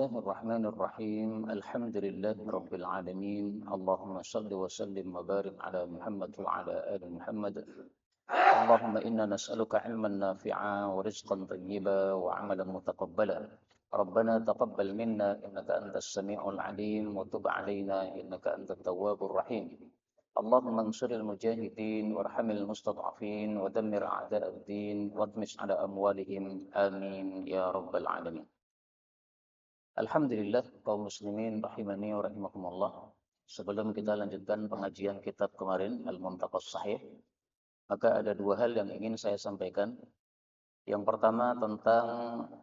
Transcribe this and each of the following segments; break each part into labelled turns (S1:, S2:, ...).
S1: الرحمن الرحيم الحمد لله رب العالمين اللهم صل وسلم وبارك على محمد وعلى آل محمد اللهم إنا نسألك علما نافعا ورزقا طيبا وعملا متقبلا ربنا تقبل منا إنك أنت السميع العليم وتب علينا إنك أنت التواب الرحيم اللهم انصر المجاهدين وارحم المستضعفين ودمر أعداء الدين واطمس على أموالهم آمين يا رب العالمين. Alhamdulillah kaum muslimin rahimani wa rahimakumullah. Sebelum kita lanjutkan pengajian kitab kemarin Al-Muntaqas Shahih, maka ada dua hal yang ingin saya sampaikan. Yang pertama tentang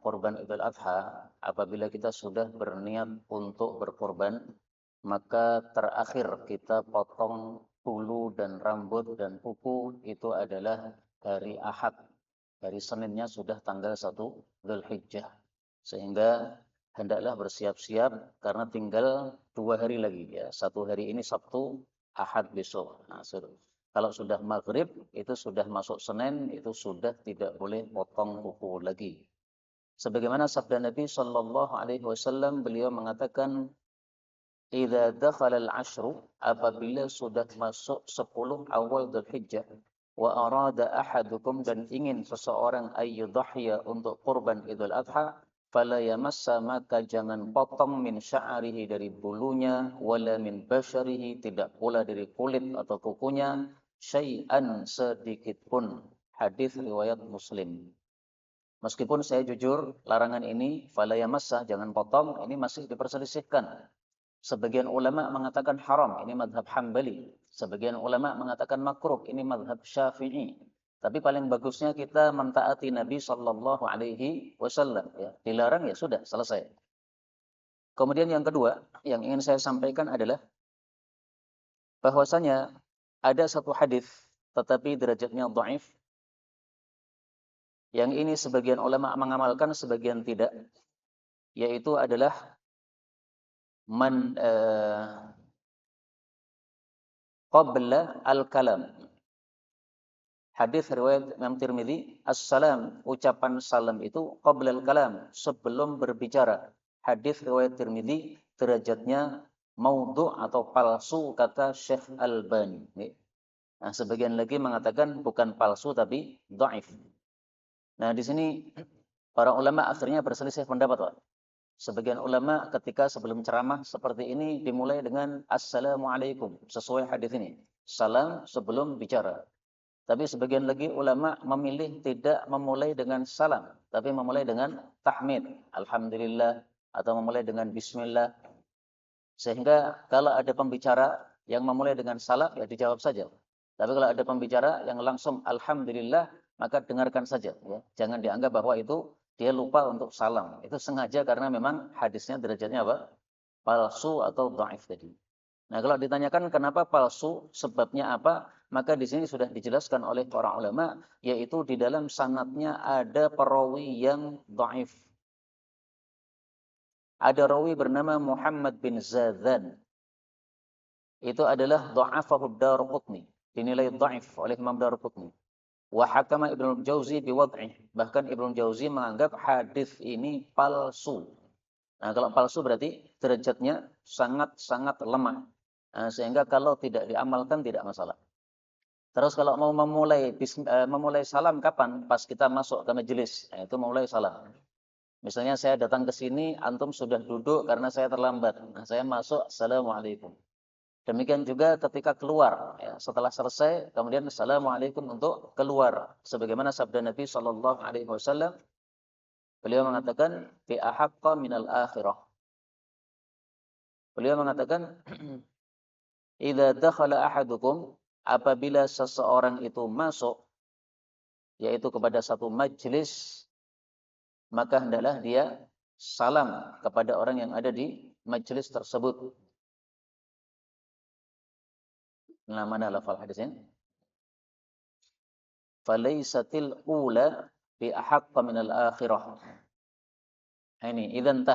S1: korban Idul Adha. Apabila kita sudah berniat untuk berkorban, maka terakhir kita potong bulu dan rambut dan kuku itu adalah hari Ahad. Hari Seninnya sudah tanggal 1 Dzulhijjah. Sehingga hendaklah bersiap-siap karena tinggal 2 hari lagi ya. 1 hari ini Sabtu, Ahad besok. Nah, kalau sudah maghrib itu sudah masuk Senin, itu sudah tidak boleh potong kuku lagi. Sebagaimana sabda Nabi Shallallahu Alaihi Wasallam, beliau mengatakan, "Idza dakhala al-ashru", apabila sudah masuk 10 awal Dzulhijjah, wa arada ahadukum, dan ingin seseorang ayyudhhiya untuk kurban Idul Adha, fala yamassa, maka jangan potong min sya'rihi, dari bulunya, wala min basyarihi, tidak pula dari kulit atau kukunya, syai'an, sedikit pun. Hadis riwayat Muslim. Meskipun saya jujur, larangan ini fala yamassa, jangan potong, ini masih diperselisihkan. Sebagian ulama mengatakan haram, ini mazhab Hambali. Sebagian ulama mengatakan makruh, ini mazhab Syafi'i. Tapi paling bagusnya kita mentaati Nabi Shallallahu Alaihi Wasallam. Ya. Dilarang ya sudah, selesai. Kemudian yang kedua yang ingin saya sampaikan adalah bahwasanya ada satu hadis, tetapi derajatnya dhaif. Yang ini sebagian ulama mengamalkan, sebagian tidak. Yaitu adalah man qabla al-kalam. Hadis riwayat Imam Tirmidzi, as-salam, ucapan salam itu qabla al-kalam, sebelum berbicara. Hadis riwayat Tirmidzi, derajatnya maudhu' atau palsu, kata Syekh Albani. Nah, sebagian lagi mengatakan bukan palsu tapi dhaif. Nah, di sini para ulama akhirnya berselisih pendapat, Pak. Sebagian ulama ketika sebelum ceramah seperti ini dimulai dengan assalamualaikum, sesuai hadis ini. Salam sebelum bicara. Tapi sebagian lagi ulama memilih tidak memulai dengan salam, tapi memulai dengan tahmid, alhamdulillah, atau memulai dengan bismillah. Sehingga kalau ada pembicara yang memulai dengan salam, ya dijawab saja. Tapi kalau ada pembicara yang langsung alhamdulillah, maka dengarkan saja. Ya. Jangan dianggap bahwa itu dia lupa untuk salam. Itu sengaja karena memang hadisnya derajatnya apa? Palsu atau dhaif tadi. Nah, kalau ditanyakan kenapa palsu, sebabnya apa? Maka di sini sudah dijelaskan oleh para ulama, yaitu di dalam sanadnya ada perawi yang dhaif. Ada rawi bernama Muhammad bin Zadan. Itu adalah dha'afahu Daraqutni, dinilai dhaif oleh Imam Daraqutni. Wa hakama Ibnu Jauzi biwad'ih. Bahkan Ibnu Jauzi menganggap hadis ini palsu. Nah, kalau palsu berarti derajatnya sangat-sangat lemah. Nah, sehingga kalau tidak diamalkan tidak masalah. Terus kalau mau memulai salam kapan? Pas kita masuk ke majelis. Nah, itu memulai salam. Misalnya saya datang ke sini, antum sudah duduk karena saya terlambat. Nah, saya masuk, assalamualaikum. Demikian juga ketika keluar, ya, setelah selesai, kemudian assalamualaikum untuk keluar. Sebagaimana sabda Nabi Shallallahu Alaihi Wasallam, beliau mengatakan, fi ahaqqa minal akhirah. Beliau mengatakan, idza dakhala ahadukum, apabila seseorang itu masuk, yaitu kepada satu majlis, maka hendaklah dia salam kepada orang yang ada di majlis tersebut. Nah, mana lafal hadisnya? Falaysatil ula bi ahaqqa minal akhirah. Ini idzan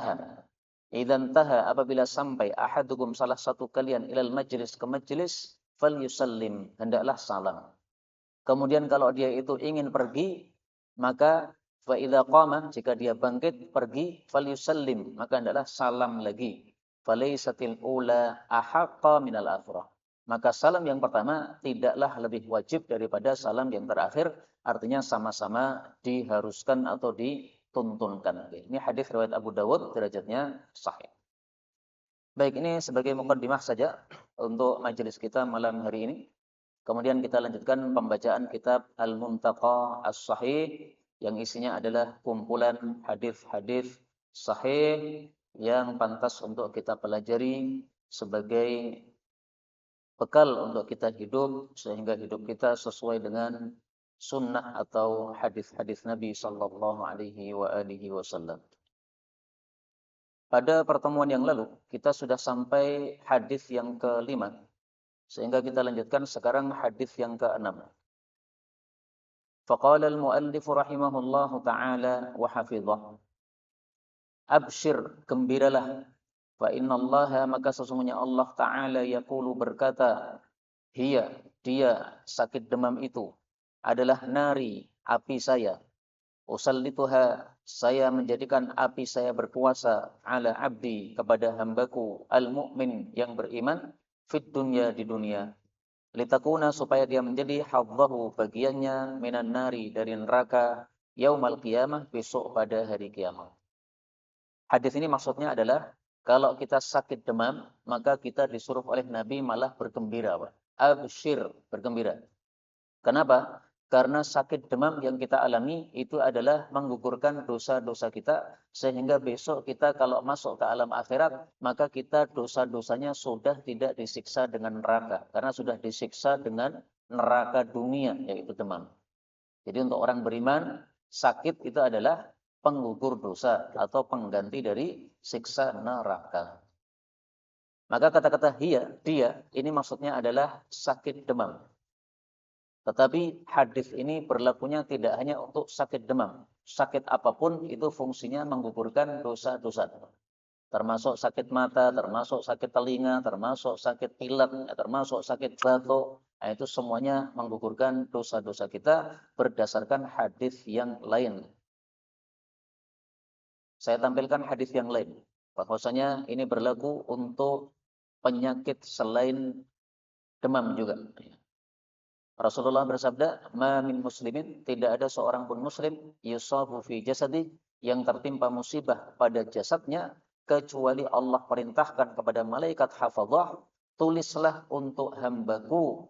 S1: taha, apabila sampai ahadukum, salah satu kalian, ilal majlis, ke majlis, falyusallim, hendaklah salam. Kemudian kalau dia itu ingin pergi, maka Fa idza qama, jika dia bangkit pergi, falyusallim, maka adalah salam lagi. Falaysatil ula ahaqqa minal akhirah. Maka salam yang pertama tidaklah lebih wajib daripada salam yang terakhir, artinya sama-sama diharuskan atau dituntunkan. Ini hadis riwayat Abu Dawud, derajatnya sahih. Baik, ini sebagai mukaddimah saja untuk majelis kita malam hari ini. Kemudian kita lanjutkan pembacaan kitab Al-Muntaqa As-Sahih yang isinya adalah kumpulan hadis-hadis sahih yang pantas untuk kita pelajari sebagai bekal untuk kita hidup sehingga hidup kita sesuai dengan sunnah atau hadis-hadis Nabi sallallahu alaihi wasallam. Pada pertemuan yang lalu kita sudah sampai hadis yang ke-5, sehingga kita lanjutkan sekarang hadis yang ke-6. Faqala al-muallif rahimahullahu ta'ala wa hafizah. Abshir, gembiralah. Fa innallaha, maka sesungguhnya Allah Ta'ala yaqulu, berkata, hiya, dia, sakit demam itu adalah nari, api saya. Usallituha, saya menjadikan api saya berkuasa, ala abdi, kepada hambaku, al-mu'min, yang beriman, fit dunya, di dunia. Litakuna, supaya dia menjadi hadzahu, bagiannya, minan nari, dari neraka, yaumal qiyamah, besok pada hari kiamat. Hadis ini maksudnya adalah kalau kita sakit demam, maka kita disuruh oleh Nabi malah bergembira, Pak. Absyir, bergembira. Kenapa? Karena sakit demam yang kita alami itu adalah menggugurkan dosa-dosa kita, sehingga besok kita kalau masuk ke alam akhirat, maka kita dosa-dosanya sudah tidak disiksa dengan neraka, karena sudah disiksa dengan neraka dunia, yaitu demam. Jadi untuk orang beriman, sakit itu adalah penggugur dosa atau pengganti dari siksa neraka. Maka kata-kata hiya, dia, ini maksudnya adalah sakit demam. Tetapi hadis ini berlakunya tidak hanya untuk sakit demam. Sakit apapun itu fungsinya menggugurkan dosa-dosa. Termasuk sakit mata, termasuk sakit telinga, termasuk sakit pilek, termasuk sakit batuk. Nah, itu semuanya menggugurkan dosa-dosa kita berdasarkan hadis yang lain. Saya tampilkan hadis yang lain. Bahwasanya ini berlaku untuk penyakit selain demam juga. Rasulullah bersabda, "Ma min muslimin", tidak ada seorang pun muslim, yusabu fi jasadi, yang tertimpa musibah pada jasadnya, kecuali Allah perintahkan kepada malaikat hafadzah, tulislah untuk hambaku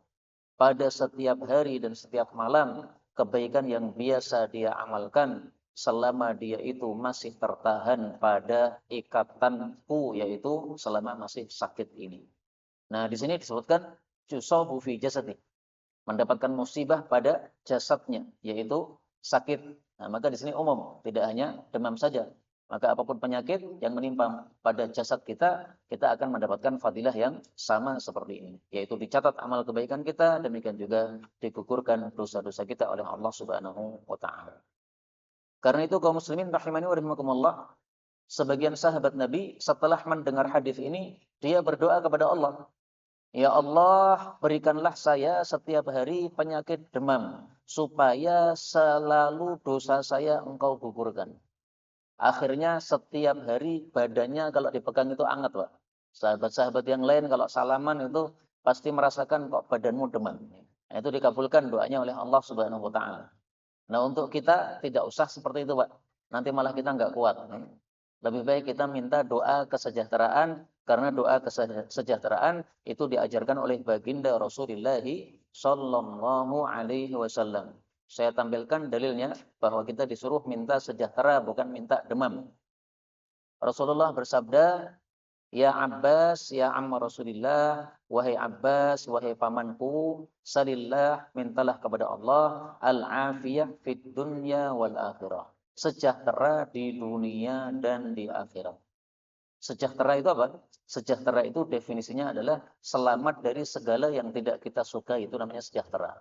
S1: pada setiap hari dan setiap malam kebaikan yang biasa dia amalkan selama dia itu masih tertahan pada ikatanku, yaitu selama masih sakit ini. Nah, di sini disebutkan yusabu fi jasadi, mendapatkan musibah pada jasadnya, yaitu sakit. Nah, maka di sini umum, tidak hanya demam saja. Maka apapun penyakit yang menimpa pada jasad kita, kita akan mendapatkan fadilah yang sama seperti ini, yaitu dicatat amal kebaikan kita, demikian juga digugurkan dosa-dosa kita oleh Allah Subhanahu wa taala. Karena itu kaum muslimin rahimani wa rahimakumullah, sebagian sahabat Nabi setelah mendengar hadis ini, dia berdoa kepada Allah, ya Allah, berikanlah saya setiap hari penyakit demam, supaya selalu dosa saya Engkau gugurkan. Akhirnya setiap hari badannya kalau dipegang itu hangat, Pak. Sahabat-sahabat yang lain kalau salaman itu pasti merasakan kok badanmu demam. Nah, itu dikabulkan doanya oleh Allah Subhanahu wa taala. Nah, untuk kita tidak usah seperti itu, Pak. Nanti malah kita nggak kuat. Lebih baik kita minta doa kesejahteraan, karena doa kesejahteraan itu diajarkan oleh baginda Rasulullah sallallahu alaihi wasallam. Saya tampilkan dalilnya bahwa kita disuruh minta sejahtera, bukan minta demam. Rasulullah bersabda, ya Abbas, ya amma Rasulillah, wahai Abbas, wahai pamanku, salillah, mintalah kepada Allah al-afiyah fid dunya wal akhirah, sejahtera di dunia dan di akhirat. Sejahtera itu apa? Sejahtera itu definisinya adalah selamat dari segala yang tidak kita suka, itu namanya sejahtera.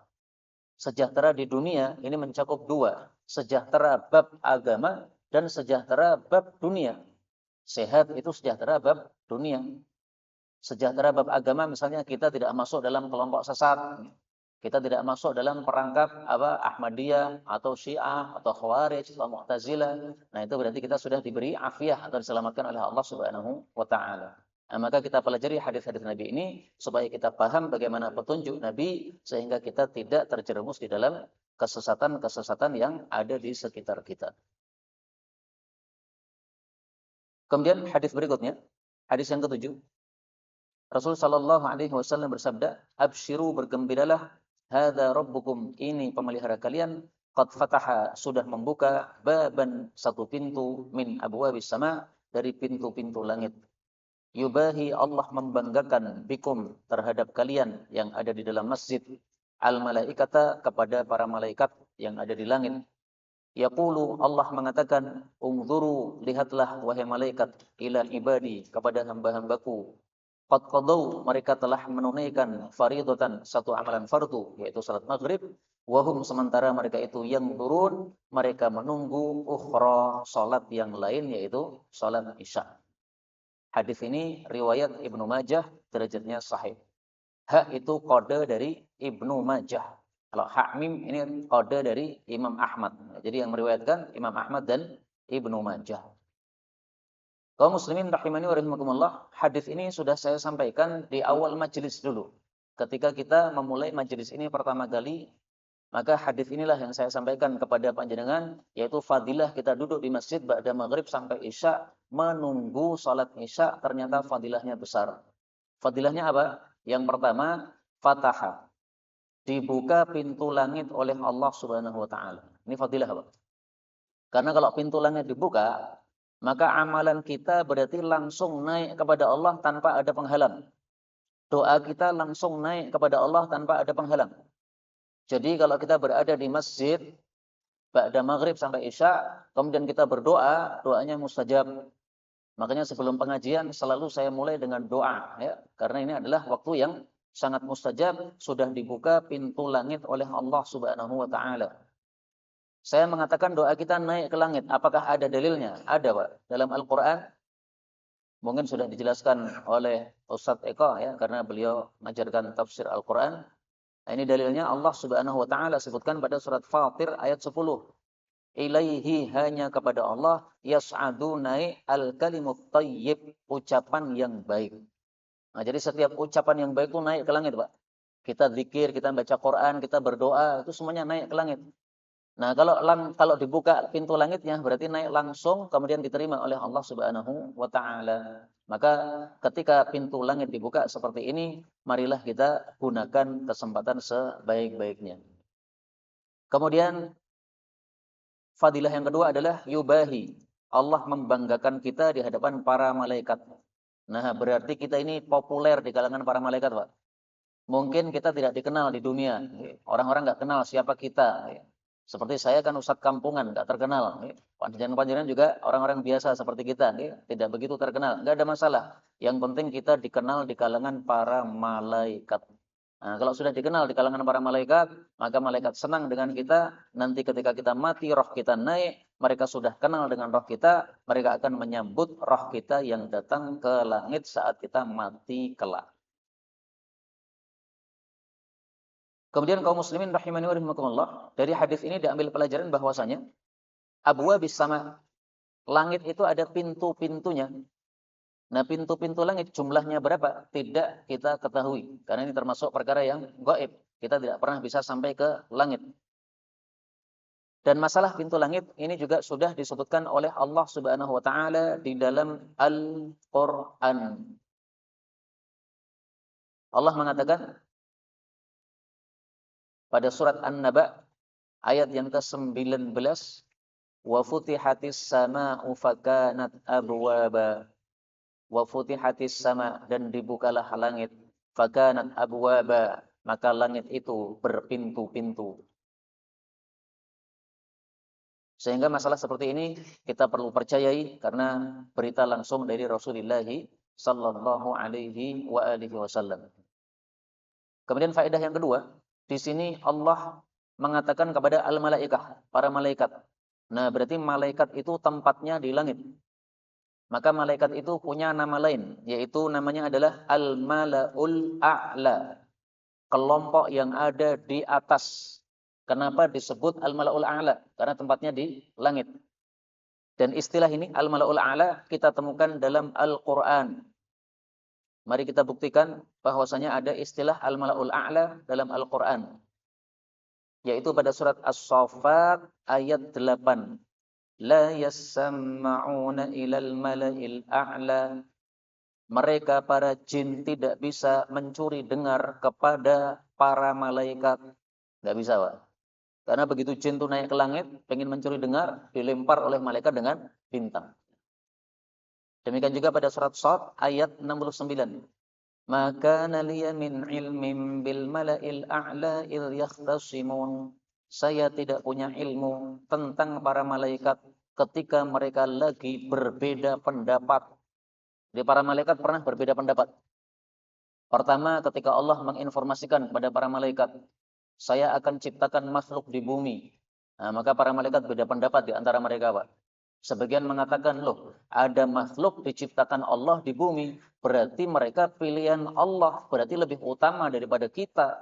S1: Sejahtera di dunia ini mencakup dua, sejahtera bab agama dan sejahtera bab dunia. Sehat itu sejahtera bab dunia. Sejahtera bab agama misalnya kita tidak masuk dalam kelompok sesat, Kita tidak masuk dalam perangkap Ahmadiyah atau Syiah atau Khawarij atau Mu'tazilah. Nah, itu berarti kita sudah diberi afiyah atau diselamatkan oleh Allah Subhanahu wa taala. Nah, maka kita pelajari hadis-hadis Nabi ini supaya kita paham bagaimana petunjuk Nabi sehingga kita tidak terjerumus di dalam kesesatan-kesesatan yang ada di sekitar kita. Kemudian hadis berikutnya, hadis yang ketujuh. Rasul sallallahu alaihi wasallam bersabda, "Absyiru, bergembiralah, hadza rabbukum, ini pemelihara kalian, qad fataha, sudah membuka, baban, satu pintu, min abwabis sama, dari pintu-pintu langit. Yubahi, Allah membanggakan, bikum, terhadap kalian yang ada di dalam masjid, al malaikata, kepada para malaikat yang ada di langit. Yaqulu, Allah mengatakan, unzuru, lihatlah wahai malaikat, ila ibadi, kepada hamba-hambaku. Qad qadau, mereka telah menunaikan faridatan, satu amalan fardu, yaitu salat maghrib. Wahum, sementara mereka itu yang turun, mereka menunggu ukhra, salat yang lain, yaitu salat isya. Hadis ini riwayat Ibnu Majah, derajatnya sahih. Ha itu kode dari Ibnu Majah. Kalau ha mim ini kode dari Imam Ahmad. Jadi yang meriwayatkan Imam Ahmad dan Ibnu Majah. Kaum muslimin rahimani wa rahimakumullah, hadis ini sudah saya sampaikan di awal majelis dulu. Ketika kita memulai majelis ini pertama kali, maka hadis inilah yang saya sampaikan kepada panjenengan, yaitu fadilah kita duduk di masjid ba'da maghrib sampai isya, menunggu salat isya, ternyata fadilahnya besar. Fadilahnya apa? Yang pertama, fataha. Dibuka pintu langit oleh Allah Subhanahu wa taala. Ini fadilah apa? Karena kalau pintu langit dibuka, maka amalan kita berarti langsung naik kepada Allah tanpa ada penghalang. Doa kita langsung naik kepada Allah tanpa ada penghalang. Jadi kalau kita berada di masjid ba'da maghrib sampai isya, kemudian kita berdoa, doanya mustajab. Makanya sebelum pengajian selalu saya mulai dengan doa, ya, karena ini adalah waktu yang sangat mustajab, sudah dibuka pintu langit oleh Allah Subhanahu wa taala. Saya mengatakan doa kita naik ke langit. Apakah ada dalilnya? Ada, Pak. Dalam Al-Quran, mungkin sudah dijelaskan oleh Ustadz Eko, ya, karena beliau mengajarkan tafsir Al-Quran. Nah, ini dalilnya Allah Subhanahu wa taala sebutkan pada surat Fatir ayat 10. Ilaihi, hanya kepada Allah, yas'adu, naik, al-kalimut thayyib, ucapan yang baik. Nah, jadi setiap ucapan yang baik itu naik ke langit, Pak. Kita zikir, kita baca Quran, kita berdoa, itu semuanya naik ke langit. Nah, kalau dibuka pintu langitnya berarti naik langsung kemudian diterima oleh Allah Subhanahu wa taala. Maka ketika pintu langit dibuka seperti ini, marilah kita gunakan kesempatan sebaik-baiknya. Kemudian fadilah yang kedua adalah yubahi. Allah membanggakan kita di hadapan para malaikat. Nah, berarti kita ini populer di kalangan para malaikat, Pak. Mungkin kita tidak dikenal di dunia. Orang-orang nggak kenal siapa kita. Seperti saya kan ustadz kampungan, nggak terkenal. Panjenengan juga orang-orang biasa seperti kita, tidak begitu terkenal. Nggak ada masalah. Yang penting kita dikenal di kalangan para malaikat. Nah, kalau sudah dikenal di kalangan para malaikat, maka malaikat senang dengan kita. Nanti ketika kita mati, roh kita naik. Mereka sudah kenal dengan roh kita. Mereka akan menyambut roh kita yang datang ke langit saat kita mati kelak. Kemudian kaum muslimin rahimani wa rahimakumullah, dari hadis ini diambil pelajaran bahwasanya abwabis sama, langit itu ada pintu-pintunya. Nah, pintu-pintu langit jumlahnya berapa? Tidak kita ketahui, karena ini termasuk perkara yang gaib. Kita tidak pernah bisa sampai ke langit. Dan masalah pintu langit ini juga sudah disebutkan oleh Allah Subhanahu wa taala di dalam Al-Qur'an. Allah mengatakan pada surat An-Naba ayat yang ke-19, wa futihatis sama'u fakanat abwaba, wa futihatis sama', dan dibukalah langit, fakanat abwaba, maka langit itu berpintu-pintu. Sehingga masalah seperti ini kita perlu percayai karena berita langsung dari Rasulullah sallallahu alaihi wa alihi wasallam. Kemudian faedah yang kedua, di sini Allah mengatakan kepada al-malaikah, para malaikat. Nah, berarti malaikat itu tempatnya di langit. Maka malaikat itu punya nama lain, yaitu namanya adalah al-mala'ul a'la. kelompok yang ada di atas. Kenapa disebut al-mala'ul a'la? Karena tempatnya di langit. Dan istilah ini al-mala'ul a'la kita temukan dalam Al-Qur'an. Mari kita buktikan bahwasanya ada istilah al-mala'ul a'la dalam Al-Qur'an, yaitu pada surat As-Saffat ayat 8. La yasma'una ilal mala'il a'la. Mereka para jin tidak bisa mencuri dengar kepada para malaikat. Enggak bisa, Pak. Karena begitu jin itu naik ke langit, pengen mencuri dengar, dilempar oleh malaikat dengan bintang. Demikian juga pada surat Shad ayat 69. Maka naliya min ilmin bil mala'il a'la il yakhtasimun. Saya tidak punya ilmu tentang para malaikat ketika mereka lagi berbeda pendapat. Jadi para malaikat pernah berbeda pendapat. Pertama, ketika Allah menginformasikan kepada para malaikat, saya akan ciptakan makhluk di bumi. Nah, maka para malaikat beda pendapat di antara mereka, Pak. Sebagian mengatakan, loh, ada makhluk diciptakan Allah di bumi, berarti mereka pilihan Allah, berarti lebih utama daripada kita.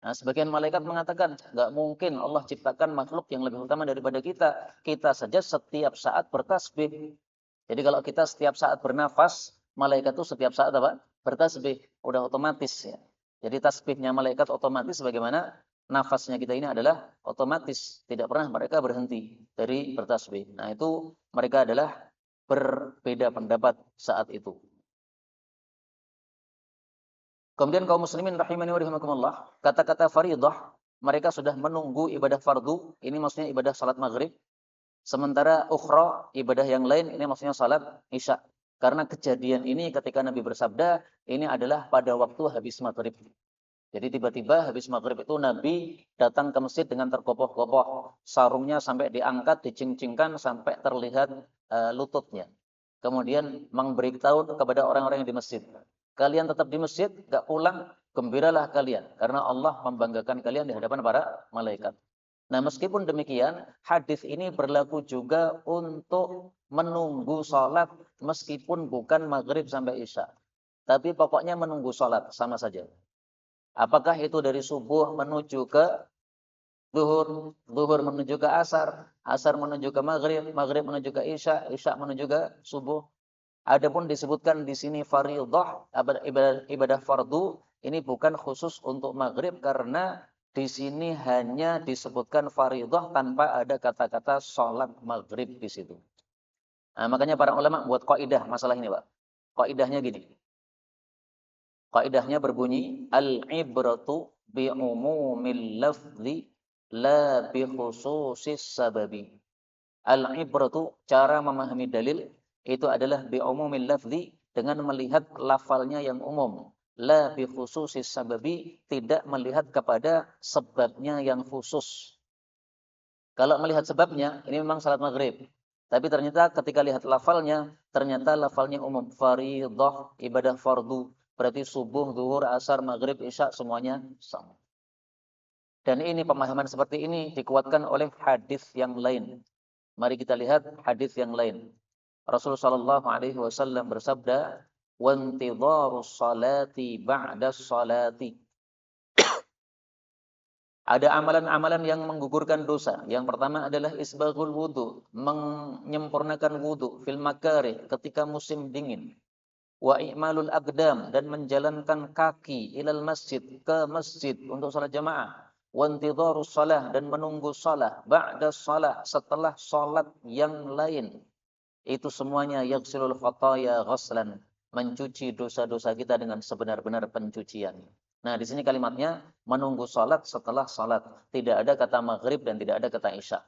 S1: Nah, sebagian malaikat mengatakan, nggak mungkin Allah ciptakan makhluk yang lebih utama daripada kita. Kita saja setiap saat bertasbih. Jadi kalau kita setiap saat bernafas, malaikat itu setiap saat apa? Bertasbih. Udah otomatis ya. Jadi tasbihnya malaikat otomatis bagaimana nafasnya kita ini adalah otomatis. Tidak pernah mereka berhenti dari bertasbih. Nah itu mereka adalah berbeda pendapat saat itu. Kemudian kaum muslimin rahimani wa rahimakumullah, kata-kata faridah, mereka sudah menunggu ibadah fardu, ini maksudnya ibadah salat maghrib. Sementara ukhra, ibadah yang lain, ini maksudnya salat isya. Karena kejadian ini ketika Nabi bersabda, ini adalah pada waktu habis maghrib. Jadi tiba-tiba habis maghrib itu Nabi datang ke masjid dengan tergopoh-gopoh. Sarungnya sampai diangkat, dicingcingkan sampai terlihat lututnya. Kemudian memberitahu kepada orang-orang yang di masjid. Kalian tetap di masjid, gak pulang, gembiralah kalian. Karena Allah membanggakan kalian di hadapan para malaikat. Nah meskipun demikian, hadis ini berlaku juga untuk menunggu sholat meskipun bukan maghrib sampai isya. Tapi pokoknya menunggu sholat, sama saja. Apakah itu dari subuh menuju ke zuhur, zuhur menuju ke asar, asar menuju ke maghrib, maghrib menuju ke isya, isya menuju ke subuh. Adapun disebutkan di sini fardhah, ibadah fardu, ini bukan khusus untuk maghrib karena di sini hanya disebutkan fardhah tanpa ada kata-kata sholat maghrib di situ. Nah, makanya para ulama buat kaidah masalah ini, Pak. Kaidahnya gini. Kaidahnya berbunyi al-ibratu bi umumil lafzi la bi khususis sababi. Al-ibratu, cara memahami dalil itu adalah bi umumil lafzi, dengan melihat lafalnya yang umum. La bi khususis sababi, tidak melihat kepada sebabnya yang khusus. Kalau melihat sebabnya, ini memang salat maghrib. Tapi ternyata ketika lihat lafalnya, ternyata lafalnya umum. Fardhah, ibadah fardu. Berarti subuh, zuhur, asar, maghrib, isya semuanya sama. Dan ini pemahaman seperti ini dikuatkan oleh hadis yang lain. Mari kita lihat hadis yang lain. Rasulullah sallallahu alaihi wasallam bersabda, "Wantidharus salati ba'da salati." Ada amalan-amalan yang menggugurkan dosa. Yang pertama adalah isbaghul wudu, menyempurnakan wudu fil makarih ketika musim dingin. Wa i'malul aqdam, dan menjalankan kaki ilal masjid, ke masjid untuk salat jamaah. Wa intidharus shalah, dan menunggu salat ba'da salat, setelah salat yang lain. Itu semuanya yaghsilul khataya ghaslan, mencuci dosa-dosa kita dengan sebenar-benar pencucian. Nah, di sini kalimatnya menunggu salat setelah salat. Tidak ada kata maghrib dan tidak ada kata isya.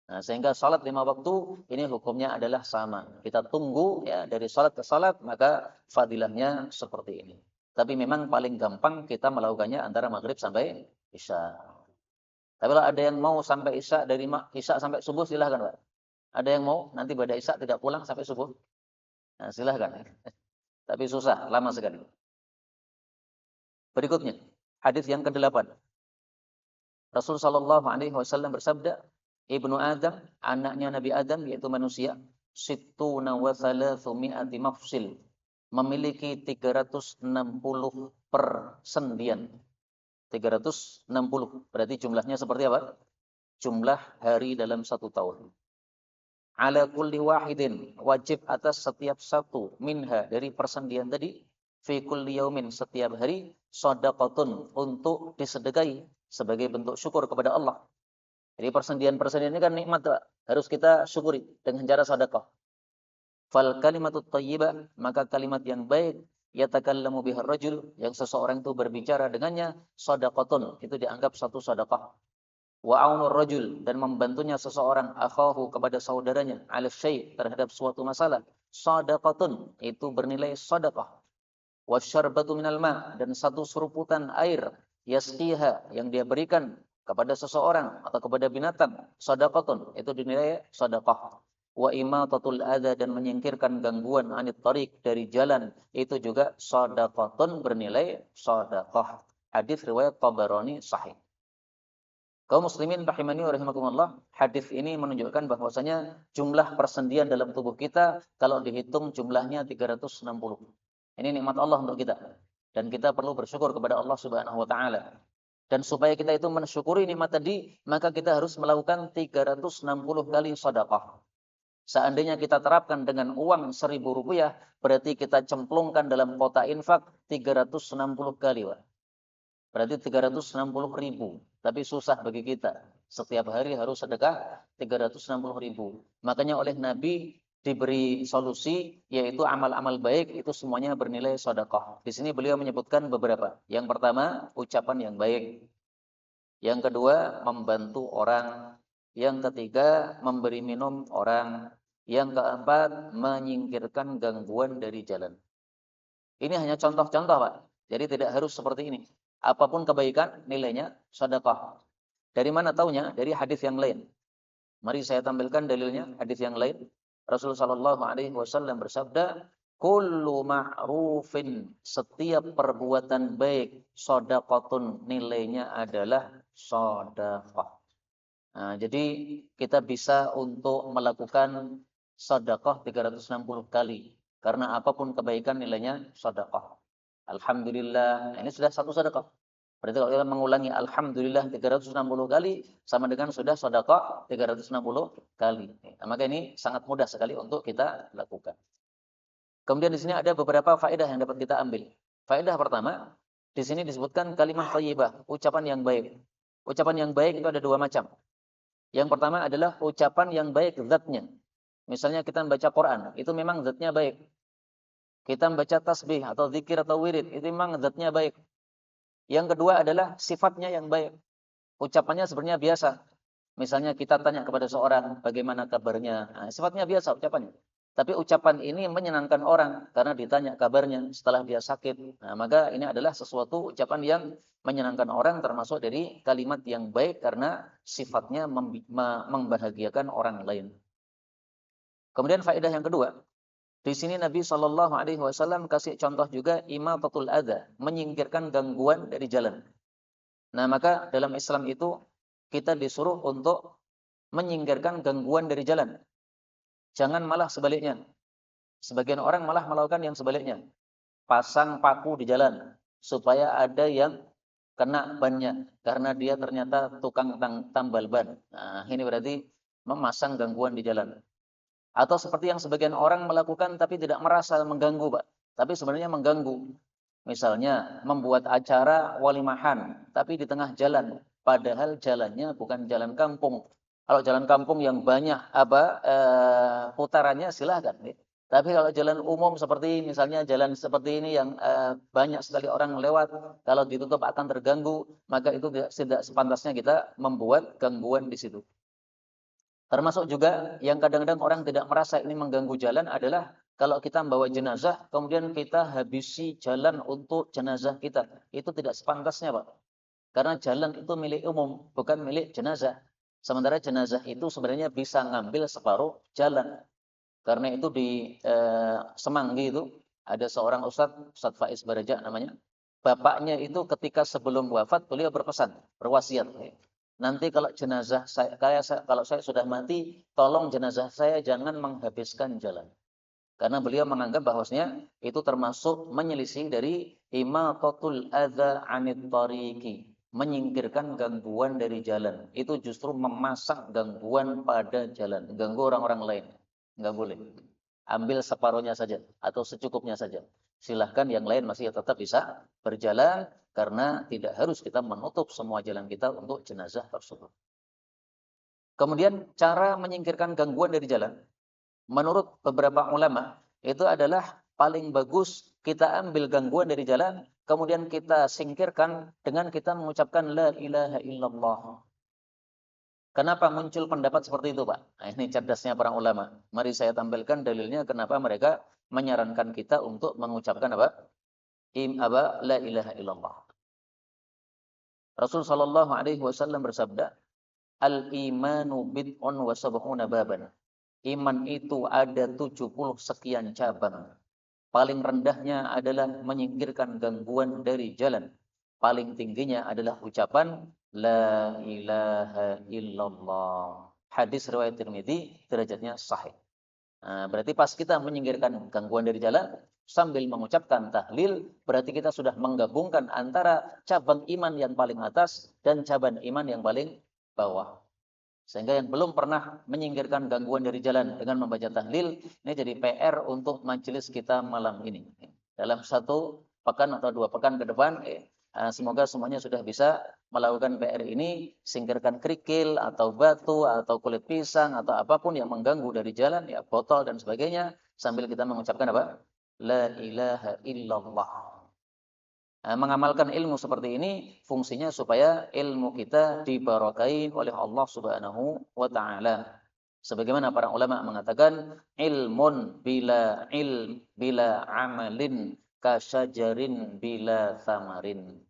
S1: Nah, sehingga salat 5 waktu ini hukumnya adalah sama. Kita tunggu ya dari salat ke salat, maka fadilahnya seperti ini. Tapi memang paling gampang kita melakukannya antara maghrib sampai isya. Tapi kalau ada yang mau sampai isya, dari isya sampai subuh, silahkan, Pak. Ada yang mau nanti pada isya tidak pulang sampai subuh? Nah, silahkan. Tapi susah, lama sekali. Berikutnya, hadis yang ke-8. Rasul sallallahu alaihi wasallam bersabda, Ibnu Adam, anaknya Nabi Adam, yaitu manusia, sittuna wa thalathumi'ati mafsil, memiliki 360 persendian. 360. Berarti jumlahnya seperti apa? Jumlah hari dalam satu tahun. Ala kulli wahidin, wajib atas setiap satu minha dari persendian tadi, fi kulli yaumin, setiap hari, shadaqatun, untuk disedekahi sebagai bentuk syukur kepada Allah. Jadi persendian-persendian ini kan nikmat, Pak. Harus kita syukuri dengan cara sedekah. Fal kalimatut thayyibah, maka kalimat yang baik, yatakallamu bihar rajul, yang seseorang itu berbicara dengannya, shadaqatun, itu dianggap satu sedekah. Wa aunur rajul, dan membantunya seseorang, akhahu, kepada saudaranya, ala syai', terhadap suatu masalah, shadaqatun, itu bernilai sedekah. Wa syarbatu minal ma', dan satu seruputan air, yasqiha, yang dia berikan kepada seseorang atau kepada binatang, shadaqatun, itu dinilai sedekah. Wa imatatul adza, dan menyingkirkan gangguan anit tariq, dari jalan, itu juga shadaqatun, bernilai sedekah. Hadis riwayat Tabarani sahih. Kaum muslimin rahimani wa rahimakumullah, hadis ini menunjukkan bahwasanya jumlah persendian dalam tubuh kita kalau dihitung jumlahnya 360. Ini nikmat Allah untuk kita. Dan kita perlu bersyukur kepada Allah Subhanahu wa taala. Dan supaya kita itu mensyukuri nikmat tadi, maka kita harus melakukan 360 kali sedekah. Seandainya kita terapkan dengan uang 1.000 rupiah, berarti kita cemplungkan dalam kotak infak 360 kali, Pak. Berarti 360.000. Tapi susah bagi kita. Setiap hari harus sedekah 360.000. Makanya oleh Nabi diberi solusi, yaitu amal-amal baik itu semuanya bernilai sedekah. Di sini beliau menyebutkan beberapa. Yang pertama, ucapan yang baik. Yang kedua, membantu orang. Yang ketiga, memberi minum orang. Yang keempat, menyingkirkan gangguan dari jalan. Ini hanya contoh-contoh, Pak. Jadi tidak harus seperti ini. Apapun kebaikan, nilainya sedekah. Dari mana taunya? Dari hadis yang lain. Mari saya tampilkan dalilnya, hadis yang lain. Rasulullah Shallallahu Alaihi Wasallam bersabda, "Kullu ma'rufin, setiap perbuatan baik, sedekatun, nilainya adalah sedekah." Nah, jadi kita bisa untuk melakukan sedekah 360 kali. Karena apapun kebaikan nilainya sedekah. Alhamdulillah, nah, ini sudah satu sedekah. Berarti kalau kita mengulangi alhamdulillah 360 kali, sama dengan sudah sedekah 360 kali. Nah, maka ini sangat mudah sekali untuk kita lakukan. Kemudian di sini ada beberapa faedah yang dapat kita ambil. Faedah pertama, di sini disebutkan kalimat thayyibah, ucapan yang baik. Ucapan yang baik itu ada dua macam. Yang pertama adalah ucapan yang baik zatnya. Misalnya kita membaca Quran, itu memang zatnya baik. Kita membaca tasbih atau zikir atau wirid, itu memang zatnya baik. Yang kedua adalah sifatnya yang baik. Ucapannya sebenarnya biasa. Misalnya kita tanya kepada seorang, bagaimana kabarnya? Nah, sifatnya biasa ucapannya. Tapi ucapan ini menyenangkan orang karena ditanya kabarnya setelah dia sakit. Nah, maka ini adalah sesuatu ucapan yang menyenangkan orang, termasuk dari kalimat yang baik karena sifatnya membahagiakan orang lain. Kemudian faedah yang kedua, di sini Nabi Shallallahu Alaihi Wasallam kasih contoh juga imatatul adza, menyingkirkan gangguan dari jalan. Nah, maka dalam Islam itu kita disuruh untuk menyingkirkan gangguan dari jalan. Jangan malah sebaliknya. Sebagian orang malah melakukan yang sebaliknya. Pasang paku di jalan supaya ada yang kena bannya karena dia ternyata tukang tambal ban. Nah, ini berarti memasang gangguan di jalan. Atau seperti yang sebagian orang melakukan tapi tidak merasa mengganggu, Pak. Tapi sebenarnya mengganggu. Misalnya membuat acara walimahan tapi di tengah jalan, padahal jalannya bukan jalan kampung. Kalau jalan kampung yang banyak putarannya silahkan. Tapi kalau jalan umum seperti misalnya jalan seperti ini yang banyak sekali orang lewat, kalau ditutup akan terganggu, maka itu tidak sepantasnya kita membuat gangguan di situ. Termasuk juga yang kadang-kadang orang tidak merasa ini mengganggu jalan adalah kalau kita membawa jenazah, kemudian kita habisi jalan untuk jenazah kita. Itu tidak sepantasnya, Pak. Karena jalan itu milik umum, bukan milik jenazah. Sementara jenazah itu sebenarnya bisa ngambil separuh jalan. Karena itu di Semanggi itu ada seorang Ustadz Faiz Baraja namanya. Bapaknya itu ketika sebelum wafat, beliau berpesan, berwasiat. Nanti kalau jenazah kalau saya sudah mati, tolong jenazah saya jangan menghabiskan jalan. Karena beliau menganggap bahwasanya itu termasuk menyelisih dari imatatul adza anit tariqi. menyingkirkan gangguan dari jalan. Itu justru memasak gangguan pada jalan, ganggu orang-orang lain. Nggak boleh. Ambil separuhnya saja atau secukupnya saja. Silahkan yang lain masih tetap bisa berjalan karena tidak harus kita menutup semua jalan kita untuk jenazah tersebut. Kemudian cara menyingkirkan gangguan dari jalan, menurut beberapa ulama, itu adalah paling bagus kita ambil gangguan dari jalan, kemudian kita singkirkan dengan kita mengucapkan la ilaha illallah. Kenapa muncul pendapat seperti itu, Pak? Nah, ini cerdasnya para ulama. Mari saya tampilkan dalilnya kenapa mereka menyarankan kita untuk mengucapkan apa? La ilaha illallah. Rasul sallallahu alaihi wasallam bersabda, "Al-imanu bid'un wa sab'una baban." Iman itu ada 70 sekian cabang. Paling rendahnya adalah menyingkirkan gangguan dari jalan. Paling tingginya adalah ucapan la ilaha illallah. Hadis riwayat Tirmidzi, derajatnya sahih. Nah, berarti pas kita menyingkirkan gangguan dari jalan sambil mengucapkan tahlil, berarti kita sudah menggabungkan antara cabang iman yang paling atas dan cabang iman yang paling bawah. Sehingga yang belum pernah menyingkirkan gangguan dari jalan dengan membaca tahlil, ini jadi PR untuk majelis kita malam ini. Dalam 1 pekan atau 2 pekan ke depan, semoga semuanya sudah bisa melakukan PR ini, singkirkan kerikil atau batu atau kulit pisang atau apapun yang mengganggu dari jalan, ya botol dan sebagainya, sambil kita mengucapkan apa? La ilaha illallah. Mengamalkan ilmu seperti ini fungsinya supaya ilmu kita diberkahi oleh Allah Subhanahu wa taala. Sebagaimana para ulama mengatakan, ilmun bila amalin kasyajarin bila thamarin.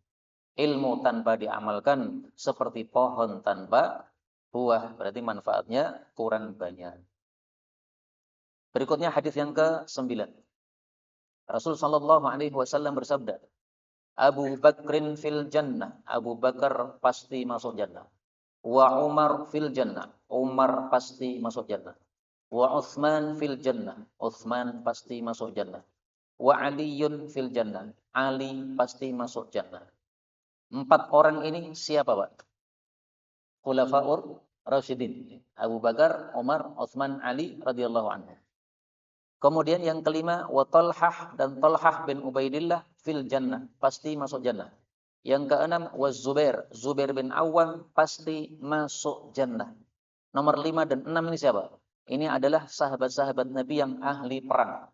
S1: Ilmu tanpa diamalkan seperti pohon tanpa buah, berarti manfaatnya kurang banyak. Berikutnya hadis yang ke-9. Rasul sallallahu alaihi wasallam bersabda, Abu Bakrin fil jannah. Abu Bakar pasti masuk jannah. Wa Umar fil jannah. Umar pasti masuk jannah. Wa Utsman fil jannah. Utsman pasti masuk jannah. Wa Aliyun fil jannah. Ali pasti masuk jannah. 4 orang ini siapa, Pak? Khulafaur Rasyidin. Abu Bakar, Umar, Utsman, Ali radhiyallahu anhu. Kemudian yang kelima, wa Talhah dan Talhah bin Ubaidillah fil jannah, pasti masuk jannah. Yang keenam, wa Zubair, Zubair bin Awwam pasti masuk jannah. Nomor 5 dan 6 ini siapa? Ini adalah sahabat-sahabat Nabi yang ahli perang.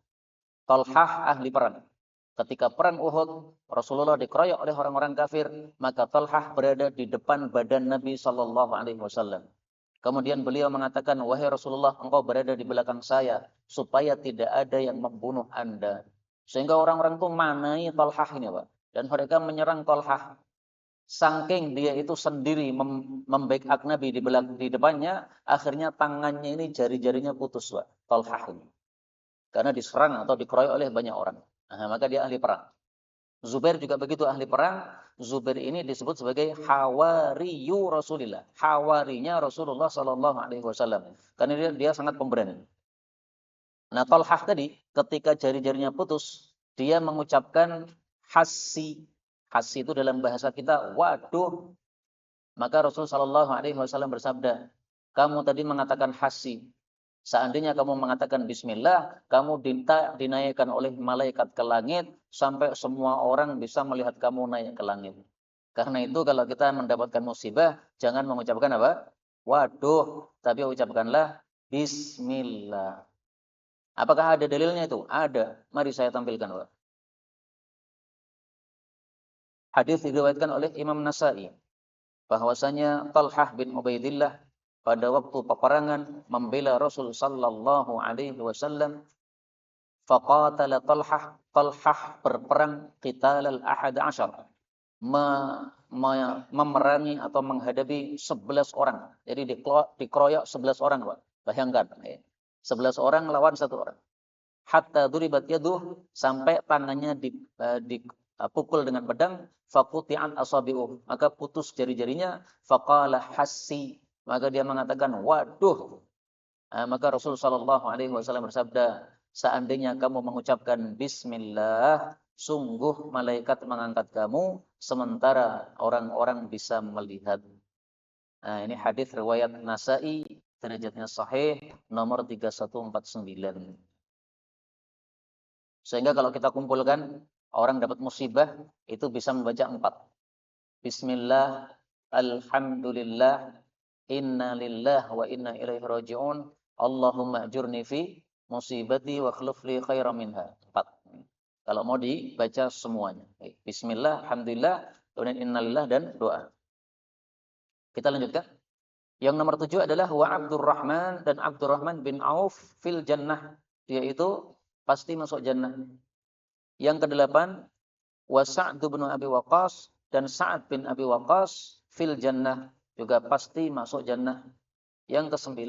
S1: Talhah ahli perang. Ketika perang Uhud, Rasulullah dikeroyok oleh orang-orang kafir, maka Talhah berada di depan badan Nabi sallallahu alaihi wasallam. Kemudian beliau mengatakan, wahai Rasulullah, engkau berada di belakang saya, supaya tidak ada yang membunuh Anda. Sehingga orang-orang itu manai Talhah ini, Pak. Dan mereka menyerang Talhah. Saking dia itu sendiri membackup Nabi di depannya, akhirnya tangannya ini jari-jarinya putus, Pak. Talhah ini. Karena diserang atau dikeroyok oleh banyak orang. Nah, maka dia ahli perang. Zubair juga begitu ahli perang. Zubair ini disebut sebagai hawariyu Rasulillah. Hawarinya Rasulullah sallallahu alaihi wasallam. Karena dia sangat pemberani. Nah, Talhah tadi ketika jari-jarinya putus, dia mengucapkan hassi. Hassi itu dalam bahasa kita waduh. Maka Rasulullah sallallahu alaihi wasallam bersabda, "Kamu tadi mengatakan hassi. Seandainya kamu mengatakan bismillah, kamu dinaikkan oleh malaikat ke langit sampai semua orang bisa melihat kamu naik ke langit." Karena itu kalau kita mendapatkan musibah, jangan mengucapkan apa? Waduh, tapi ucapkanlah bismillah. Apakah ada dalilnya itu? Ada. Mari saya tampilkan, Pak. Hadis diriwayatkan oleh Imam Nasa'i bahwasanya Talhah bin Ubaidillah pada waktu peperangan membela Rasul sallallahu alaihi wasallam, faqatala Talhah berperang qitalal ahad asyar, memerangi atau menghadapi 11 orang. Jadi dikeroyok 11 orang, Pak. Bayangkan, 11 orang lawan 1 orang. Hatta duribat yaduh, sampai tangannya dipukul dengan pedang, faquti'an asabi'uh, maka putus jari-jarinya, faqala hassi, maka dia mengatakan waduh. Maka Rasul sallallahu alaihi wasallam bersabda, seandainya kamu mengucapkan bismillah, sungguh malaikat mengangkat kamu sementara orang-orang bisa melihat. Nah, ini hadis riwayat Nasa'i, derajatnya sahih, nomor 3149. Sehingga kalau kita kumpulkan, orang dapat musibah, itu bisa membaca 4. Bismillah, alhamdulillah, inna lillah wa inna ilaihi raji'un, Allahumma ajurni fi musibati wa khluf li khairan minha. 4. Kalau mau dibaca semuanya. Bismillah, alhamdulillah, kemudian innalillah dan doa. Kita lanjutkan. Yang nomor 7 adalah wa Abdurrahman, dan Abdurrahman bin Auf fil jannah. Dia itu pasti masuk jannah. Yang ke-8 wa Sa'd bin Abi Waqqas, dan Sa'ad bin Abi Waqqas fil jannah, juga pasti masuk jannah. Yang ke-9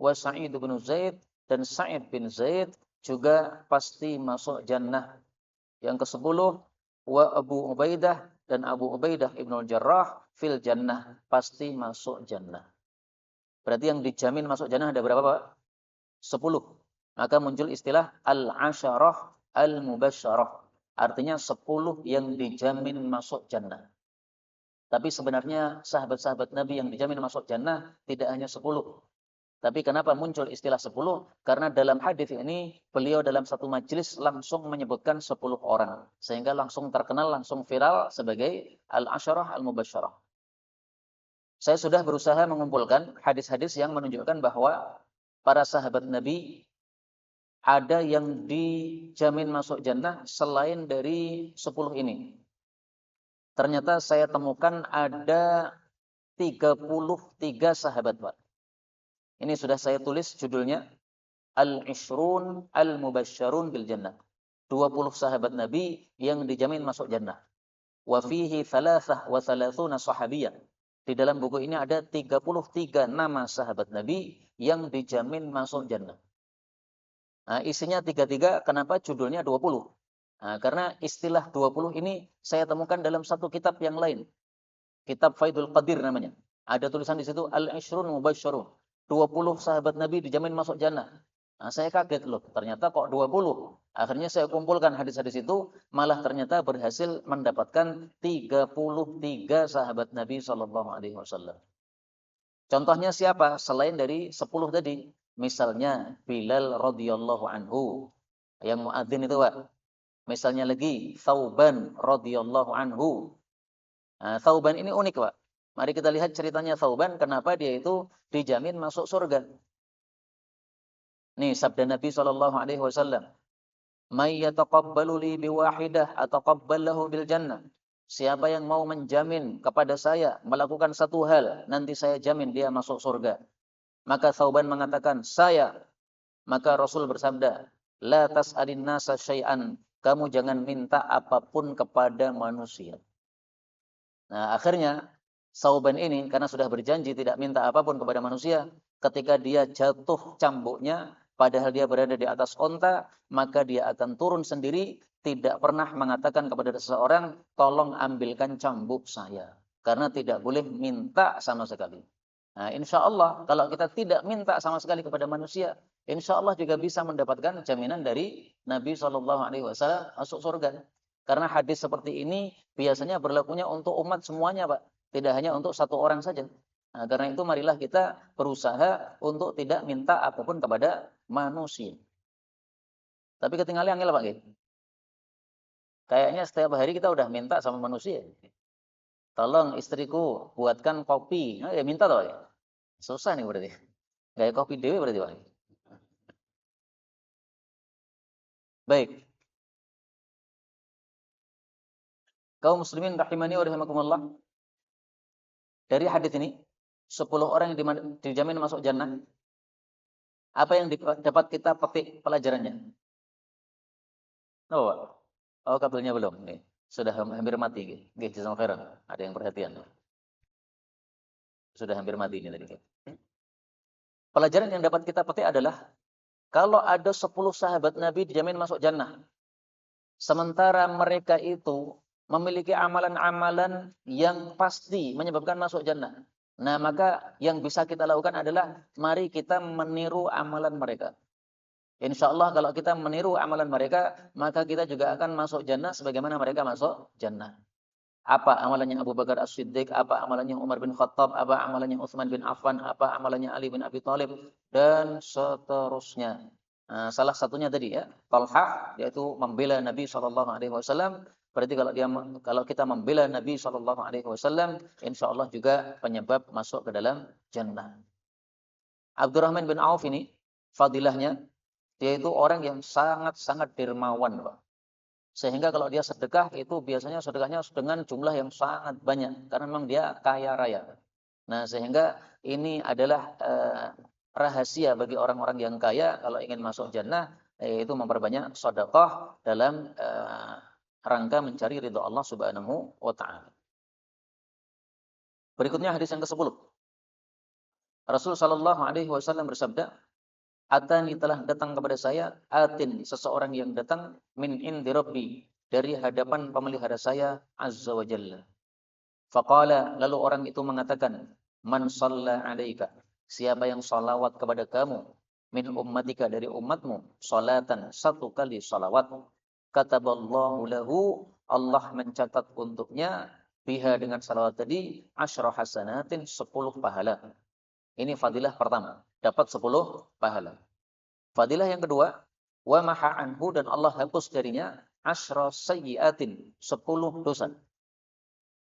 S1: wa Sa'id bin Zaid, dan Sa'id bin Zaid juga pasti masuk jannah. Yang ke-10 wa Abu Ubaidah, dan Abu Ubaidah Ibnu Jarrah fil jannah, pasti masuk jannah. Berarti yang dijamin masuk jannah ada berapa, Pak? 10. Maka muncul istilah al-asyarah al-mubasyarah. Artinya 10 yang dijamin masuk jannah. Tapi sebenarnya sahabat-sahabat Nabi yang dijamin masuk jannah tidak hanya 10. Tapi kenapa muncul istilah 10? Karena dalam hadis ini beliau dalam satu majelis langsung menyebutkan 10 orang. Sehingga langsung terkenal, langsung viral sebagai al-asyarah al-mubasyarah. Saya sudah berusaha mengumpulkan hadis-hadis yang menunjukkan bahwa para sahabat Nabi ada yang dijamin masuk jannah selain dari 10 ini. Ternyata saya temukan ada 33 sahabat, Pak. Ini sudah saya tulis judulnya Al-Ishrun Al-Mubasyarun bil Jannah. 20 sahabat Nabi yang dijamin masuk jannah. Wa fihi thalathah wa thalathuna sahabiyah. Di dalam buku ini ada 33 nama sahabat Nabi yang dijamin masuk jannah. Nah, isinya 33, kenapa judulnya 20? Nah, karena istilah 20 ini saya temukan dalam satu kitab yang lain. Kitab Faidul Qadir namanya. Ada tulisan di situ Al-Ishrun Mubasyarun. 20 sahabat Nabi dijamin masuk jannah. Nah, saya kaget loh, ternyata kok 20. Akhirnya saya kumpulkan hadis-hadis itu, malah ternyata berhasil mendapatkan 33 sahabat Nabi SAW. Contohnya siapa? Selain dari 10 tadi. Misalnya Bilal radhiyallahu anhu. Yang muadzin itu, Pak. Misalnya lagi Thauban radhiyallahu anhu. Nah, Thauban ini unik, Pak. Mari kita lihat ceritanya Thauban, kenapa dia itu dijamin masuk surga. Nih sabda Nabi SAW. May yataqabbalu li biwahidah ataqabbalahu bil jannah. Siapa yang mau menjamin kepada saya melakukan satu hal, nanti saya jamin dia masuk surga. Maka Thauban mengatakan, saya. Maka Rasul bersabda, la tas'alin nasa syai'an. Kamu jangan minta apapun kepada manusia. Nah, akhirnya Thauban ini karena sudah berjanji tidak minta apapun kepada manusia, ketika dia jatuh cambuknya, padahal dia berada di atas onta, maka dia akan turun sendiri, tidak pernah mengatakan kepada seseorang, tolong ambilkan cambuk saya. Karena tidak boleh minta sama sekali. Nah, insya Allah kalau kita tidak minta sama sekali kepada manusia, insya Allah juga bisa mendapatkan jaminan dari Nabi SAW masuk surga. Karena hadis seperti ini biasanya berlakunya untuk umat semuanya, Pak. Tidak hanya untuk satu orang saja. Nah, karena itu marilah kita berusaha untuk tidak minta apapun kepada manusia. Tapi ketinggalan angel, Pak. Kayaknya setiap hari kita udah minta sama manusia. Tolong istriku buatkan kopi. Nah, ya minta toh. Susah nih berarti. Gaya kopi dewe berarti, Pak. Baik. Kaum muslimin rahimani wa rahimakumullah. Dari hadis ini, 10 orang yang dijamin masuk jannah. Apa yang dapat kita petik pelajarannya? Oh, kabelnya belum. Nih, sudah hampir mati. Nggih, jazakallahu khairan. Ada yang perhatian. Sudah hampir mati ini tadi. Pelajaran yang dapat kita petik adalah kalau ada 10 sahabat Nabi dijamin masuk jannah. Sementara mereka itu memiliki amalan-amalan yang pasti menyebabkan masuk jannah. Nah, maka yang bisa kita lakukan adalah mari kita meniru amalan mereka. Insya Allah kalau kita meniru amalan mereka, maka kita juga akan masuk jannah sebagaimana mereka masuk jannah. Apa amalannya Abu Bakar As-Siddiq, apa amalannya Umar bin Khattab, apa amalannya Utsman bin Affan, apa amalannya Ali bin Abi Thalib, dan seterusnya. Nah, salah satunya tadi ya, Talha, yaitu membela Nabi SAW. Berarti kalau kita membela Nabi SAW, insya Allah juga penyebab masuk ke dalam jannah. Abdurrahman bin Auf ini, fadilahnya, dia itu orang yang sangat-sangat dermawan, Pak. Sehingga kalau dia sedekah itu biasanya sedekahnya dengan jumlah yang sangat banyak karena memang dia kaya raya. Nah, sehingga ini adalah rahasia bagi orang-orang yang kaya kalau ingin masuk jannah, yaitu memperbanyak sedekah dalam rangka mencari ridha Allah Subhanahu wa taala. Berikutnya hadis yang ke-10. Rasul sallallahu alaihi wasallam bersabda, "Atani telah datang kepada saya atin seseorang yang datang min indi rabbi dari hadapan pemelihara saya azza wa jalla." Faqala, lalu orang itu mengatakan, "Man shalla 'alaika?" Siapa yang salawat kepada kamu min ummatika dari umatmu salatan satu kali salawat, kataballahu lahu, Allah mencatat untuknya biha dengan salawat tadi asyra hasanatin 10 pahala. Ini fadilah pertama, dapat 10 pahala. Fadilah yang kedua, wa maha anhu, dan Allah hapus darinya asyra sayyiatin 10 dosa.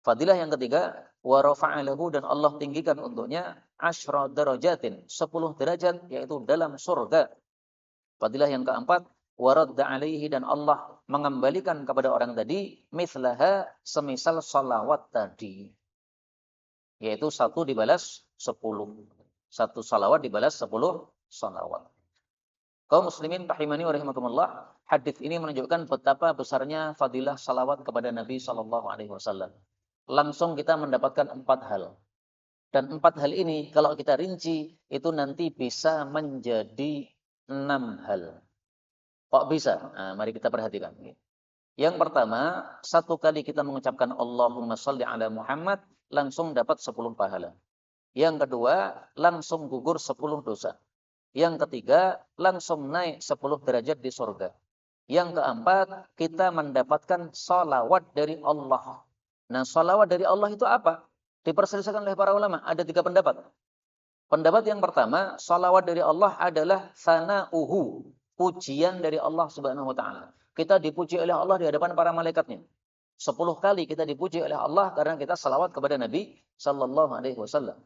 S1: Fadilah yang ketiga, wa rafa'a lahu, dan Allah tinggikan untuknya asyra darajatin 10 derajat yaitu dalam surga. Fadilah yang keempat, wa radda alaihi, dan Allah mengembalikan kepada orang tadi mithlaha semisal salawat tadi. Yaitu 1 dibalas 10. 1 salawat dibalas 10 salawat. Kaum muslimin rahimani wa rahimakumullah, hadis ini menunjukkan betapa besarnya fadilah salawat kepada Nabi sallallahu alaihi wasallam. Langsung kita mendapatkan 4 hal. Dan 4 hal ini kalau kita rinci itu nanti bisa menjadi 6 hal. Kok bisa? Nah, mari kita perhatikan. Yang pertama, 1 kali kita mengucapkan Allahumma shalli ala Muhammad langsung dapat 10 pahala. Yang kedua, langsung gugur 10 dosa. Yang ketiga, langsung naik 10 derajat di surga. Yang keempat, kita mendapatkan salawat dari Allah. Nah, salawat dari Allah itu apa? Diperselisihkan oleh para ulama. Ada 3 pendapat. Pendapat yang pertama, salawat dari Allah adalah sana'uhu, pujian dari Allah Subhanahu wa taala. Kita dipuji oleh Allah di hadapan para malaikatnya. 10 kali kita dipuji oleh Allah karena kita salawat kepada Nabi sallallahu alaihi wasallam.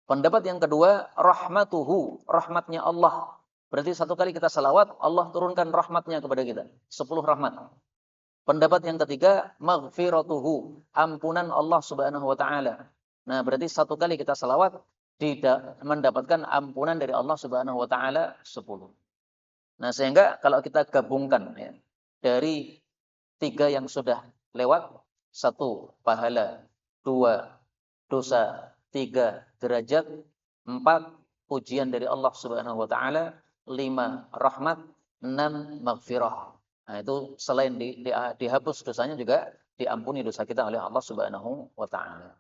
S1: Pendapat yang kedua, rahmatuhu, rahmatnya Allah. Berarti 1 kali kita salawat, Allah turunkan rahmatnya kepada kita. 10 rahmat. Pendapat yang ketiga, maghfiratuhu, ampunan Allah Subhanahu wa taala. Nah, berarti 1 kali kita salawat mendapatkan ampunan dari Allah Subhanahu wa taala 10. Nah, sehingga kalau kita gabungkan ya, dari 3 yang sudah lewat, 1 pahala, 2 dosa, 3 derajat, 4 pujian dari Allah Subhanahu wa taala, 5 rahmat, 6 maghfirah. Nah, itu selain dihapus dosanya juga diampuni dosa kita oleh Allah Subhanahu wa taala.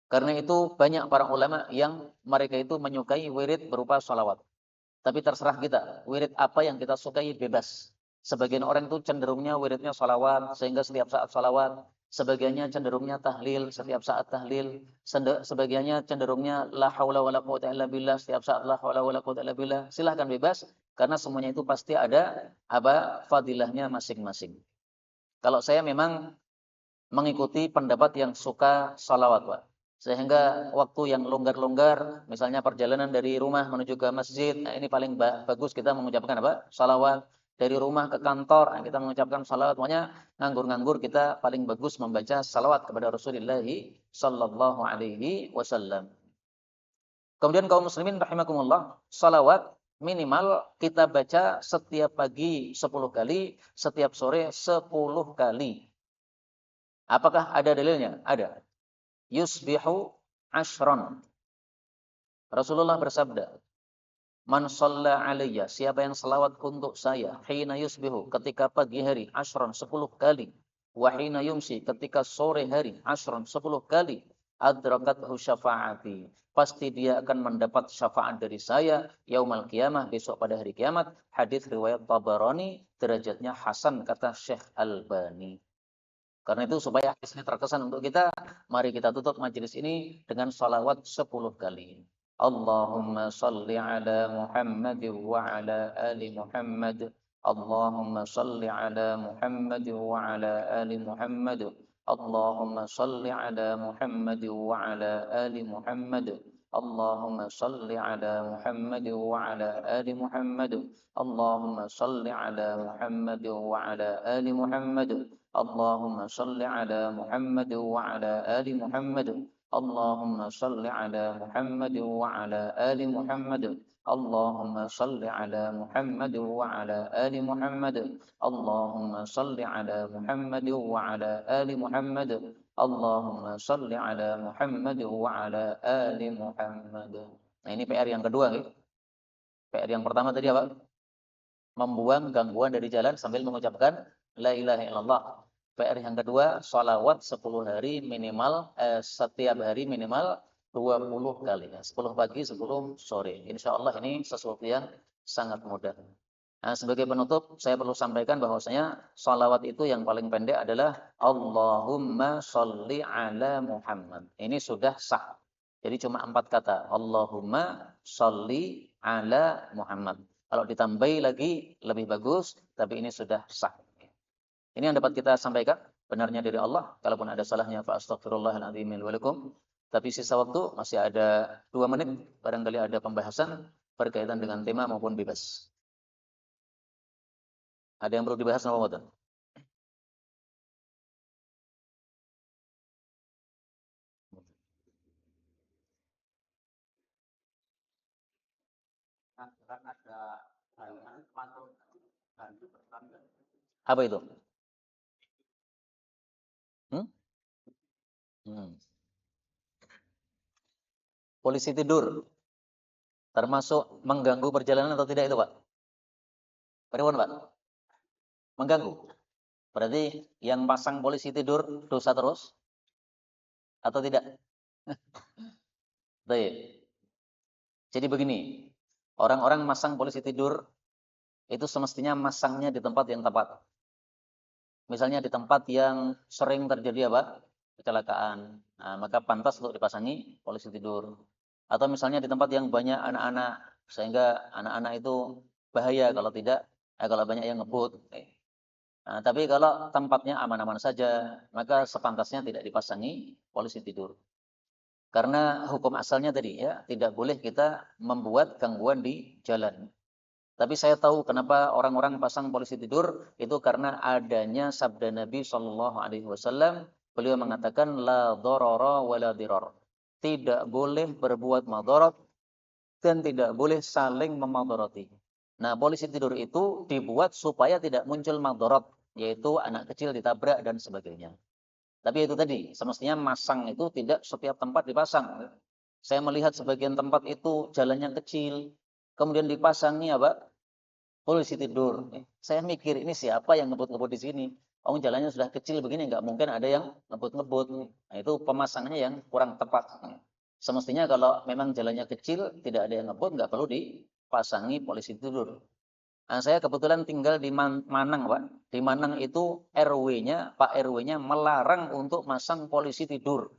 S1: Karena itu banyak para ulama yang mereka itu menyukai wirid berupa sholawat. Tapi terserah kita, wirid apa yang kita sukai bebas. Sebagian orang itu cenderungnya wiridnya sholawat, sehingga setiap saat sholawat. Sebagiannya cenderungnya tahlil, setiap saat tahlil. Sebagiannya cenderungnya la haula wala quwwata illa billah, setiap saat la haula wala quwwata illa billah. Silahkan bebas, karena semuanya itu pasti ada fadilahnya masing-masing. Kalau saya memang mengikuti pendapat yang suka sholawat, Pak. Sehingga waktu yang longgar-longgar, misalnya perjalanan dari rumah menuju ke masjid, nah ini paling bagus kita mengucapkan salawat. Dari rumah ke kantor, nah kita mengucapkan salawat. Pokoknya nganggur-nganggur kita paling bagus membaca salawat kepada Rasulullah sallallahu alaihi wasallam. Kemudian kaum muslimin rahimakumullah, salawat minimal kita baca setiap pagi 10 kali, setiap sore 10 kali. Apakah ada dalilnya? Ada. Yusbihu ashron. Rasulullah bersabda, man shalla alayya, siapa yang selawat untuk saya, hina yusbihu, ketika pagi hari, ashron 10 kali, wa hina yumsi, ketika sore hari, ashron 10 kali, adrakathu syafaati. Pasti dia akan mendapat syafaat dari saya yaumal qiyamah, besok pada hari kiamat. Hadis riwayat Tabarani, derajatnya hasan kata Syekh Albani. Karena itu supaya hadis ini terkesan untuk kita, mari kita tutup majelis ini dengan salawat 10 kali. Allahumma salli ala Muhammad wa ala ali Muhammad. Allahumma salli ala Muhammad wa ala ali Muhammad. Allahumma salli ala Muhammad wa ala ali Muhammad. Allahumma salli ala Muhammad wa ala ali Muhammad. Allahumma salli ala Muhammad wa ala ali Muhammad. Allahumma salli ala Muhammad wa ala ali Muhammad. Allahumma salli ala Muhammad wa ala ali Muhammad. Allahumma salli ala Muhammad wa ala ali Muhammad. Allahumma salli ala Muhammad wa ala ali Muhammad. Allahumma salli ala Muhammad wa ala ali Muhammad. Nah, ini PR yang kedua, gitu. PR yang pertama tadi apa? Membuang gangguan dari jalan sambil mengucapkan la ilaha illallah. PR yang kedua, sholawat 10 hari minimal, setiap hari minimal 20 kali. 10 pagi, 10 sore. Insya Allah ini sesuatu yang sangat mudah. Nah, sebagai penutup, saya perlu sampaikan bahwasanya sholawat itu yang paling pendek adalah Allahumma sholli ala Muhammad. Ini sudah sah. Jadi cuma 4 kata. Allahumma sholli ala Muhammad. Kalau ditambahi lagi lebih bagus, tapi ini sudah sah. Ini yang dapat kita sampaikan, benarnya dari Allah. Kalaupun ada salahnya, fa astaghfirullahaladzim wa lakum. Tapi sisa waktu masih ada 2 menit. Barangkali ada pembahasan berkaitan dengan tema maupun bebas. Ada yang perlu dibahas, Pak? Apa itu? Polisi tidur termasuk mengganggu perjalanan atau tidak itu, Pak? Bagaimana, Pak? Mengganggu. Berarti yang pasang polisi tidur dosa terus atau tidak? Baik. Jadi begini, orang-orang masang polisi tidur itu semestinya masangnya di tempat yang tepat. Misalnya di tempat yang sering terjadi apa? Kecelakaan. Nah, maka pantas untuk dipasangi polisi tidur. Atau misalnya di tempat yang banyak anak-anak, sehingga anak-anak itu bahaya kalau tidak, kalau banyak yang ngebut. Nah, tapi kalau tempatnya aman-aman saja, maka sepantasnya tidak dipasangi polisi tidur. Karena hukum asalnya tadi ya, tidak boleh kita membuat gangguan di jalan. Tapi saya tahu kenapa orang-orang pasang polisi tidur, itu karena adanya sabda Nabi Shallallahu Alaihi Wasallam. Beliau mengatakan la dororo wa la diror. Tidak boleh berbuat madarat dan tidak boleh saling memadharati. Nah, polisi tidur itu dibuat supaya tidak muncul madarat, yaitu anak kecil ditabrak dan sebagainya. Tapi itu tadi, semestinya masang itu tidak setiap tempat dipasang. Saya melihat sebagian tempat itu jalannya kecil, kemudian dipasangi apa? Polisi tidur. Saya mikir, ini siapa yang ngebut-ngebut di sini? Oh, jalannya sudah kecil begini, nggak mungkin ada yang ngebut-ngebut. Nah, itu pemasangannya yang kurang tepat. Semestinya kalau memang jalannya kecil, tidak ada yang ngebut, nggak perlu dipasangi polisi tidur. Nah, saya kebetulan tinggal di Manang, Pak. Di Manang itu RW-nya, Pak RW-nya melarang untuk masang polisi tidur.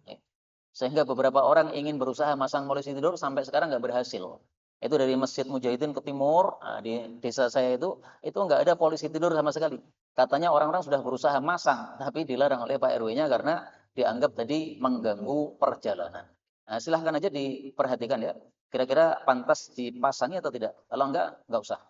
S1: Sehingga beberapa orang ingin berusaha masang polisi tidur, sampai sekarang nggak berhasil. Itu dari Masjid Mujahidin ke timur, di desa saya itu nggak ada polisi tidur sama sekali. Katanya orang-orang sudah berusaha masang, tapi dilarang oleh Pak RW-nya karena dianggap tadi mengganggu perjalanan. Nah, silahkan aja diperhatikan ya. Kira-kira pantas dipasangi atau tidak? Kalau enggak usah.